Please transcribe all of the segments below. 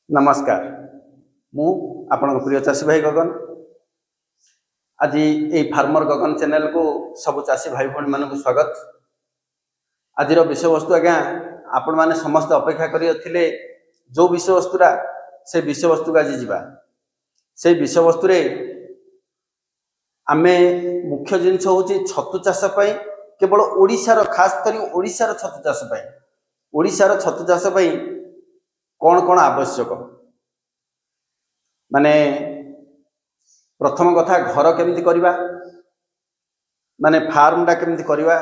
नमस्कार मु आपण प्रिय चाषी भाई गगन आज ये फार्मर गगन चैनल को सब चाषी भाई भाई मान स्वागत। आज विषय वस्तु आज्ञा आपण मैंने समस्त अपेक्षा करते जो विषय वस्तुरा से विषय वस्तु को आज जावा से विषय वस्तु आमे मुख्य जिनस हूँ छतु चाष केवल ओडिशार खास कर ओडिशार छतु चाष ओडिशार छतु चाष कौन कौन आवश्यक माने प्रथम कथा घर केमती करवा माने फार्म टा केमती करवा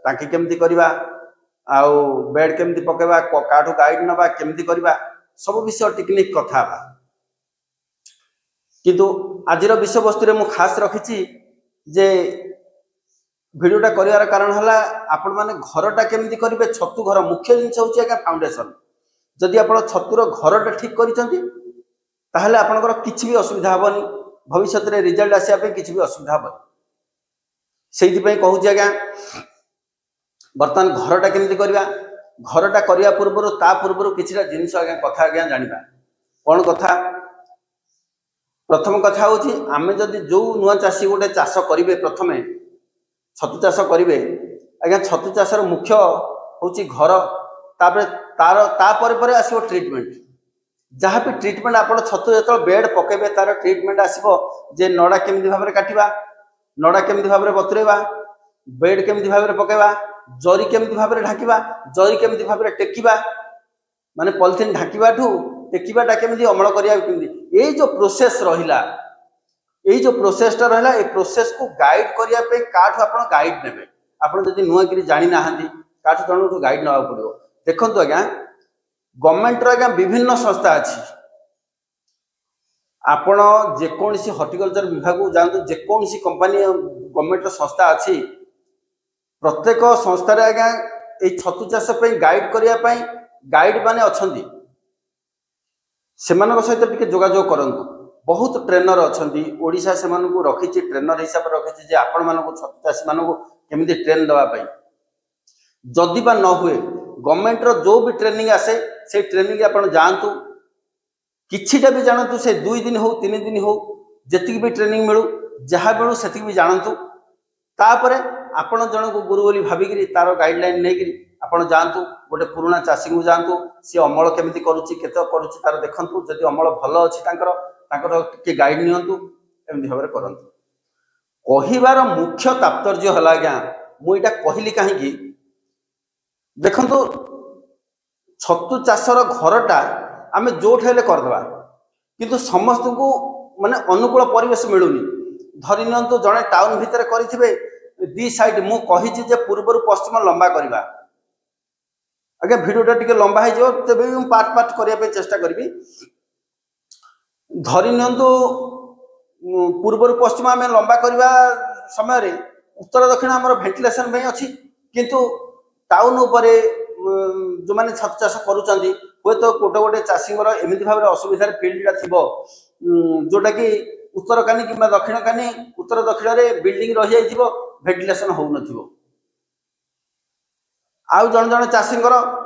टांकी केमती करवा आउ बेड केमती पकेवा काठू गाइड नवा केमती करवा सब विषय टेक्निक कथा किंतु आजिर विषय वस्तु मु खास रखी जे भिडियोटा कर कारण है आपण मैंने घरटा केमती करेंगे छतु घर मुख्य जिनस हूँ आज्ञा फाउंडेशन जदि आप छतुर घरटा ठीक कर आपंकर किसी भी असुविधा हेनी भविष्य में रिजल्ट आसापी किसी भी असुविधा हेनी से कहूँ आज्ञा बर्तमान घरटा केमती करवा घरटा करने पूर्व पूर्व किसी जिनस आज्ञा कथा आज्ञा जाना कौन कथा प्रथम कथा हूँ आम जदि जो नुआ चाषी गोटे चाष करेंगे प्रथम छतु चाष करेंगे आज्ञा छतु चाषर मुख्य हूँ घर तापर आसो ट्रिटमेंट जहाँ भी ट्रिटमेंट आप छतु जो बेड पकेबे तार ट्रिटमेंट आसो जे नड़ा केमती भाव में काटिबा नड़ा केमती भाव में बतुरेबा बेड केमती भाव में पकेबा जरी केमती भाव में ढाकिबा जरी केमती भाव में टेकिबा माने पॉलिथिन ढाकिबा ठू टेकिबाटा केमती अमल करिया केमती ये जो प्रोसेस रहिला ये जो प्रोसेसटा रहिला ए प्रोसेस को गाइड करिया पे काठू आपण गाइड नेबे आपण जदि नुआ करी जानि नाहंती काठू जणो गाइड नवा पड़िबो देखंतु आज्ञा गवर्नमेंट रो आज्ञा विभिन्न संस्था अच्छी आपण जेकोसी हॉर्टिकल्चर विभाग को जानतु जेकोसी कंपनी गवर्नमेंट संस्था अच्छी प्रत्येक संस्थार आज्ञा ये छतु चाष गाइड करने गाइड माने अच्छी से सहित टिके जोगाजोग करंतु बहुत ट्रेनर अच्छी ओडिशा से रखी ट्रेनर हिसाब से रखी आपण मानक छतु चाषी मानक केमिति ट्रेन देवाई जदि बा न हुए गवर्नमेंट रो जो भी ट्रेनिंग आसे से ट्रेनिंग आप जातु किछिटा भी जानतु से 2 दिन हो 3 दिन हो जी भी ट्रेनिंग मिलू जहाँ मिलू से भी जानतु तापर आपण जन को गुरु बोली भाविकी तार गाइडलाइन नहीं आपण जातु गोटे पुराना चाषी को जातु सी अमल केमिति करुच्ची केते करुच्ची तार देखंतु जदि अमल भल अच्छी टे गाइड नियंतु एमती भाव में करंतु कहिबार मुख्य तात्पर्य है आज्ञा मुझा कहली कहीं देखंतु छतु चाषर घरटा आम जो करदे किंतु समस्त को माने अनुकूल परिवेश मिलूनी धरी नियंतु जड़े टाउन भितर करेंगे दी साइड मु कही पूर्व पश्चिम लंबा करवा आगे भिडियोटा टिके लंबा हो तेज पार्ट पार्ट करने चेष्टा करी धरी नियंतु पूर्व पश्चिम आम लंबा करवा समय उत्तर दक्षिण आम भेंटिलेसन अच्छी किंतु टाउन उपरे जो मैंने छतु चाष करुँच हे तो गोटे गोटे चाषी एमती भाव में असुविधार फिल्डटा थी जोटा कि उत्तर कानी कि दक्षिण कानी उत्तर दक्षिण में बिल्डिंग रही जाइए भेंटिलेसन हो आउ जन जन चाषी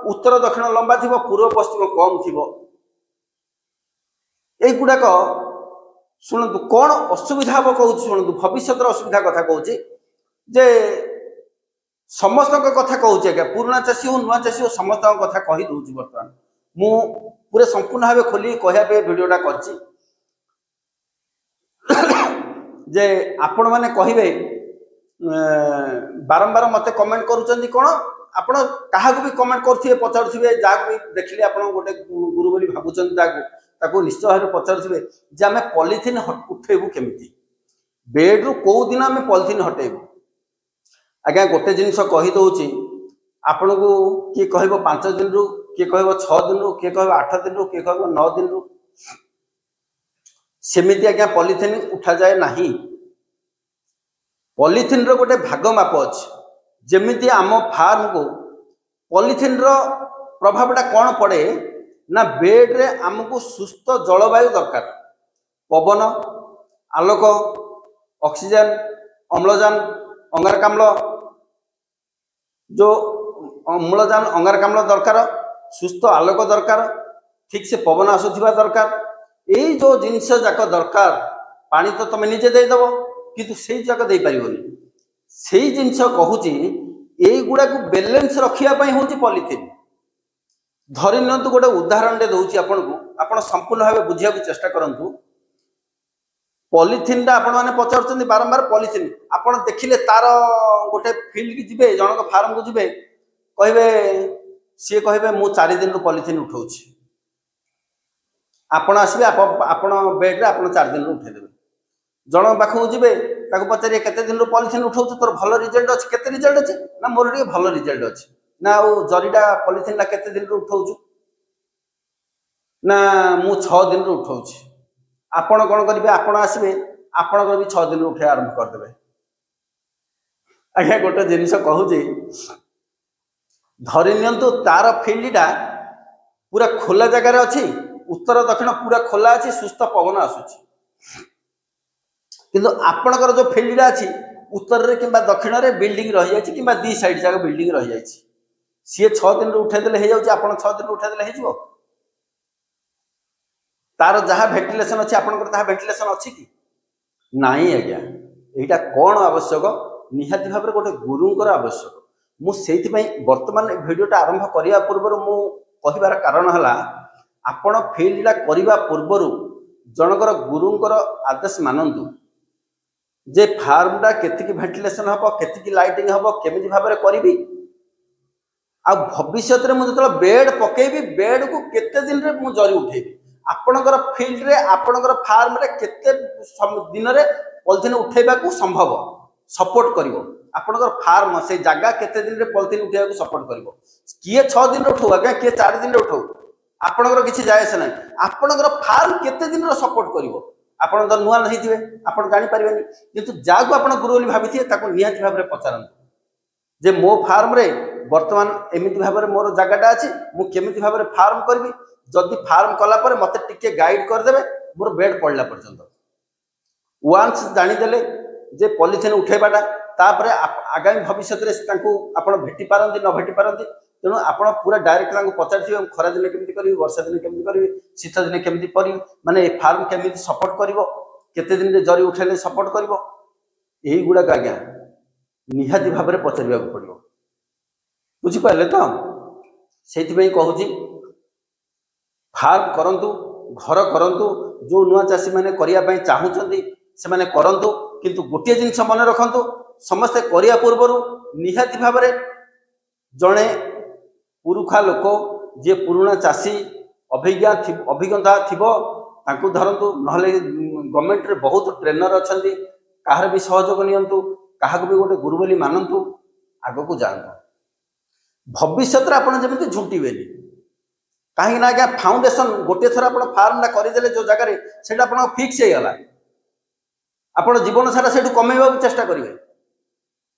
उत्तर दक्षिण लंबा थी पूर्व पश्चिम कम थी युवाक शुणु कौन असुविधा हम कहूँ शुणु भविष्य असुविधा कथा कहूँ जे समस्त कथा कहूँ आज्ञा पुराना चाषी हो नुआ चाषी हो समस्त कथा कही दूसरी बर्तमान मु पूरे संपूर्ण भाव खोली कहवाई भिडियोटा कर जे आपण मैंने कहे बारंबार मत कमेंट करुँच कौन आपण क्या भी कमेंट करुवे पचारे जहाँ भी देखिए आप गोटे गुरु बोली भावुँ निश्चय भाव पचारे जे आम पॉलिथिन उठेबू केमिति बेड्रु कौ दिन आम पॉलिथिन हटेबू आज्ञा गोटे जिनस कहीदे आपण को किए कह 5 दिन रु किए कह 6 दिन रु किए कह 8 दिन रु किए कह 9 दिन रु सेमिति आज्ञा पॉलिथिन उठा जाए नहीं पॉलिथिन रो गोटे भाग माप अच्छे जमीती आम फार्म को पॉलिथिन रो प्रभावटा कौन पड़े ना बेड रे आमको सुस्थ जलवायु दरकार पवन आलोक ऑक्सीजन अम्लजान अंगारकाम्ल जो अम्लजान अंगारकाम्ल दरकार सुस्थ आलोक दरकार ठीक से पवन आसुवा दरकार यही जो जिनस जाक दरकार पानी तो तुम निजे देदेव किंतु से जाक दे पारनी से जिनस कहूँ युवा को बैलेंस रखापी हूँ पॉलिथिन धरी नि गोटे उदाहरण दौर आपन संपूर्ण भाव बुझा चेष्टा करूँ पॉलिथिन आप पचार बारंबार पॉलिथिन आपड़ देखिले तार गोटे फील्ड की जी जनक फार्म को जी कहे सी कहे मु 4 दिन पॉलिथिन उठाऊ आपण आसबे आपण बेड्रे आप 4 दिन उठेदेवे जन पाखक जी पचारे केते दिन पॉलिथिन उठाऊ तोर भल रिजल्ट अच्छे केते रिजल्ट अच्छे ना मोर टे भल रिजल्ट अच्छे ना जरीटा पॉलिथिन केते दिन उठाऊ ना मु 6 दिन उठाऊ आपण कौन करेंगे आपण आसबे आपण भी 6 दिन उठे आरंभ करदे आज्ञा गोटे जिनस कहूँ धरी नि तार फील्डटा पूरा खोला जगार अच्छी उत्तर दक्षिण पूरा खोला अच्छी सुस्थ पवन आसूची किंतु आपणकर जो फील्डटा अच्छी उत्तर रे किंबा दक्षिण रे बिल्डिंग रही जायछि किंबा दी साइड जाक बिल्डिंग रही जायछि सी 6 दिन उठेदेले हो जाउछि आपण 6 दिन उठेदेले हो जिवो तार जहाँ भेंटिलेसन अच्छी आपंकर ताहा भेंटिलेसन अच्छी कि नाई आज्ञा यहाँ कौन आवश्यक निहाती भाव में गोटे गुरुंकर आवश्यक मुझे बर्तमान भिडियोटा आरंभ करने पूर्व मु कहिबार कारण है आपण फील्डटा करने पूर्वर जनकर गुरुंकर आदेश मानतु जे फार्मटा केतिकी भेंटिलेसन हम केतिकी लाइटिंग हम केमिति भाव में करी आ भविष्य में मुझे बेड पकेबी बेड को केते दिन रे मु जरी उठेबी आपणकर फील्ड रे आपणकर फार्म रे केते दिन रे पॉलिथिन उठेबा को संभव सपोर्ट करिवो आपणकर फार्म से जगह केते दिन रे पॉलिथिन उठेबा को सपोर्ट करिवो किए 6 दिन रे उठो आज्ञा किए 4 दिन रे उठो आपणकर किछि जायस नै आपणकर फार्म केते दिन रे सपोर्ट करिवो आपण तो नुआ नहीं थिबे आपण जानि परिबेनी किंतु जागो आपण गुरु बोली भाबिथिए ताको निहाती भाव रे पचारंतु जे मो फार्म रे वर्तमान एमिति भाव रे मोर जगहटा अछि मु केमिति भाव रे फार्म करबी जदि फार्म कला पर मते टिके गाइड करदेवे मोर बेड पड़ला पर्यंत वांस जानीदेले जे पॉलिथिन उठेबाटा तापर आगामी भविष्य में भेटी पारती न भेटी पारती तेणु आप पूरा डायरेक्ट पचार खरा दिन केमी करी वर्षा दिन केमी करी शीत दिन केमी करी माने फार्म केमी सपोर्ट कर केते दिन जरी उठेले सपोर्ट कर यही गुड़ाक आज्ञा निहाती भाव में पचार पड़ो बुझिपारे तो से कहूँ फार्म करंतु घर करंतु जो नुआ चाषी मैंने करने चाहूँगी से मैंने करंतु किंतु गोटे जिनस मन रखंतु समस्ते करिया पूर्वर निहाती भाव में जड़े पुरुखा लोक जे पुराणा चाषी अभिज्ञता थिबो तांकु धरंतु नहले गवर्नमेंट रे बहुत ट्रेनर अच्छी कहार भी सहयोग नियंतु काहाको भी गोटे गुरु बोली मानंतु आगो को जातु भविष्य में आपन जेमति झुंटीबेनी कहीं ना आज्ञा फाउंडेशन गोटे थर आप फार्मटा करदे जो जगह से फिक्स हो गला आप जीवन सारा से कमेवा चेष्टा करेंगे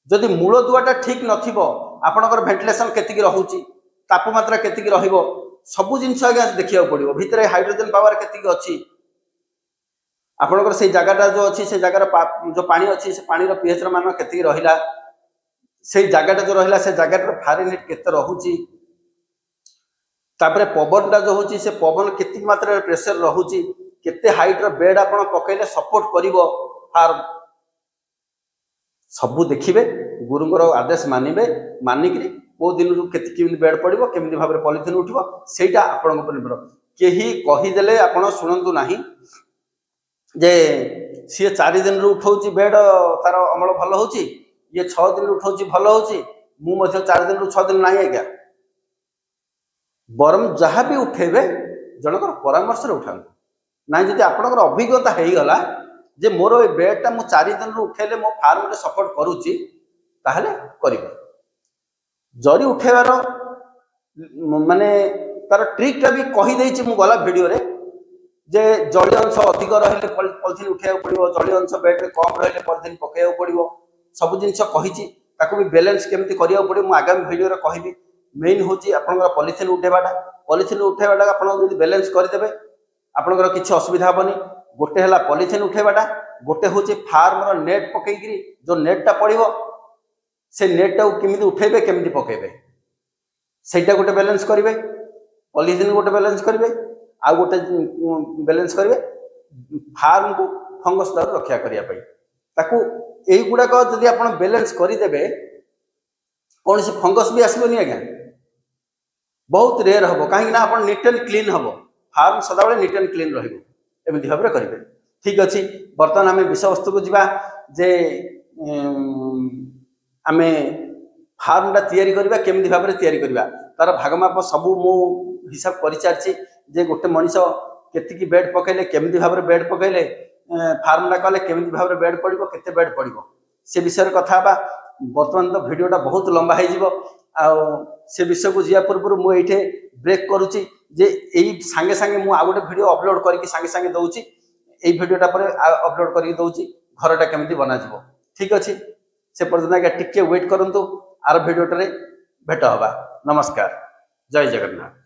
जदि मूल दुआटा ठीक नपणकर भेंटिलेसन केतिकी रहुची तापमात्रा केतिकी रहिबो सबु जिनस आज्ञा देखिया पड़ो भितर हाइड्रोजन पावर केतिकी अच्छी आपणकर से जगहटा जो अच्छी से जगार जो पानी अच्छी से पानी पीएच मान केतिकी रहिला से जगहटा जो रहिला से जगह फारेनहीट केते रहुची तापरे पवनटा जो होची से पवन केतिक मात्रा प्रेशर रहुची केते हाइट रो बेड आपण पकैले सपोर्ट करिवो फार्म सबु देखिबे गुरुंकर आदेश मानिबे मानिकरी को दिन केतिक बेड पड़िबो केमिति भाबरे पॉलिथिन उठिबो सेटा आपण ऊपर निर्भर केही कहि देले आपण सुनंतु नाही जे सी 4 दिन रे उठाउची बेड तार अमल भलो होची ये 6 दिन रे उठाउची भलो होची मु मध्ये 4 दिन रे 6 दिन नाही आज्ञा बरम जहाँ भी उठेबे जनकर परामर्श उठा ना जी आपंकर अभिज्ञता हो गला जे मोर ए बेडटा मु 4 दिन उठेले मो फार्म रे सपोर्ट करूची ताहले करिबे जरी उठेबार माने तार ट्रिकटा भी कही देछि मु गला वीडियो रे जे जलीय अंश अधिक रहिले पॉलिथिन उठेया पड़िबो जलीय अंश बेड रे कम रहिले पॉलिथिन पकेया पड़िबो सब जिंस कहिछि ताको भी बैलेंस केमती करिया पड़िबो मु आगामी वीडियो रे कहिबी मेन हूँ आपंकर पॉलिथिन उठेबाटा आप बैलेंस करदे आपंकर किसी असुविधा हेनी गोटे है पॉलिथिन उठेबाटा गोटे हूँ फार्म नेट पकईकरी जो नेटा पड़ो से नेटा केमी उठेबे केमी पकेबे सेटा गोटे बैलेंस करेंगे पॉलिथिन गोटे बैलेंस करेंगे आउ गोटे बैलेंस करेंगे फार्म को फंगस दारू रक्षा करने ताकू युड़ाक जदि आप बैलेंस करदे कौन सी फंगस भी आसबनी आज्ञा बहुत रेयर हम कहीं आप नीट एंड क्लीन हम फार्म सदाबे नीट एंड क्लीन रमती भाव में करेंगे। ठीक अच्छे बर्तमान आम विषय वस्तु को जीवा जे आम फार्मटा तैयारी करवा केमती भाव में तैयारी करवा तार भागमाप सबू मु हिसाब कर सारी जे गोटे मनीष केतिकी बेड पकड़े केमती भाव में बेड पकड़े फार्मटा कले केमती भाव में बेड पड़ो केते बेड पड़ो से विषय कथा बर्तमान तो वीडियोटा बहुत लंबा हो से विषय को जा पूर्व मुझे ब्रेक करुच्ची जे यही सांगे सांगे मुझे आउ गोटे वीडियो अपलोड करके सांगे सांगे दौची यही वीडियोटा पर अपलोड करके दौची घरटा केमती बनाଯିବ। ठीक अच्छे से पर्यटन आज्ञा टिके वेट करंतु आर वीडियोटे भेट हवा। नमस्कार, जय जगन्नाथ।